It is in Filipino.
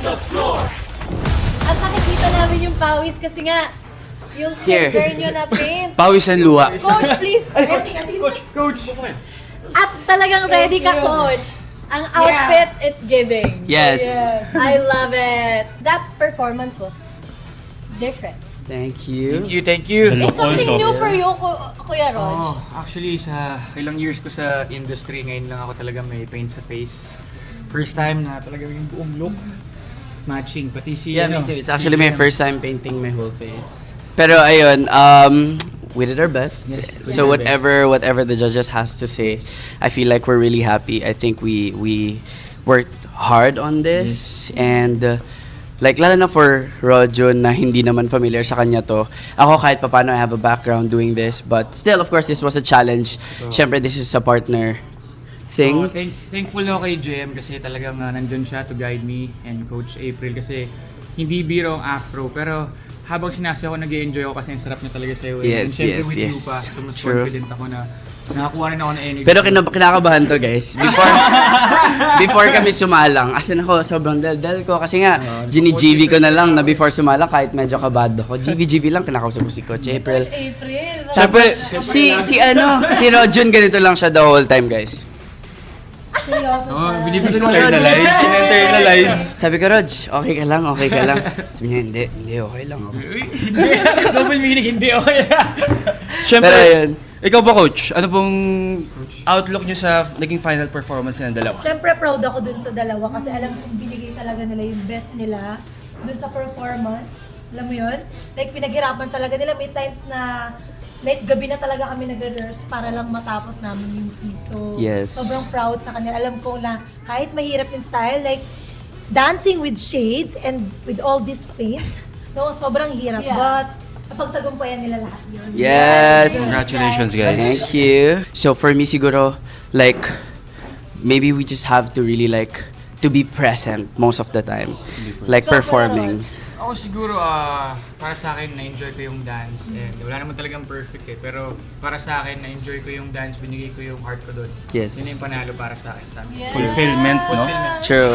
At nakikita namin yung pawis kasi nga, yung Here. sticker nyo na paint. Pawis and luha. Coach, please. Coach! At talagang ready ka, Coach. Ang outfit, it's giving. Yes. I love it. That performance was different. Thank you. Thank you. It's something new for you, Kuya Rog. Oh, actually, sa ilang years ko sa industry, ngayon lang ako talaga may paint sa face. First time na talaga yung buong look matching. Pati si, Yeah, me too. It's actually my first time painting my whole face. Pero ayun, we did our best. Yes, we So did our whatever the judges has to say, I feel like we're really happy. I think we worked hard on this and like lalo na for Rojo na hindi naman familiar sa kanya to. Ako kahit papaano I have a background doing this, but still of course this was a challenge. Siyempre this is a partner thing. So, thankful ako kay JM kasi talagang nandun siya to guide me and Coach April kasi hindi biro ang afro pero habang sinasayaw ako nag-enjoy ako kasi ang sarap niya talaga sayo. Yes, and syempre yes, with yes. you pa, so mas True. confident ako na nakakuha rin ako ng energy. Pero kinakabahan to guys. Before kami sumalang, asan ako, sobrang dal ko. Kasi nga, gini-GV ko na lang na before sumalang kahit medyo kabado ko. GV lang, kinakausap ko si Coach April. Coach April. Tapos, si Rojon, ganito lang siya the whole time guys. Seryoso Oh, siya. binibigyan ko lang. In-internalize. Sabi ko, Rog, okay ka lang. Sabi niya, hindi, okay lang ako. Double meaning, hindi okay. Siyempre, Pero ayun. ikaw ba coach? Ano pong outlook niyo sa naging final performance ng dalawa? Siyempre proud ako dun sa dalawa kasi alam kong binigay talaga nila yung best nila dun sa performance. Alam mo yun? Like pinaghirapan talaga nila. May times na like gabi na talaga kami nag-rehearse para lang matapos namin yung piece. So Yes. sobrang proud sa kanila. Alam ko na kahit mahirap yung style, like dancing with shades and with all this paint, no, sobrang hirap. But napagtagumpayan nila lahat yun. Yes. Congratulations, guys. Thank you. So for me siguro, like, maybe we just have to really like, to be present most of the time. Like performing. Ako siguro, para sa akin, na-enjoy ko yung dance. And wala naman talagang perfect eh. Pero para sa akin, na-enjoy ko yung dance, binigay ko yung heart ko doon. Yes. Yun yung panalo para sa akin. Sa amin. Fulfillment, no? True.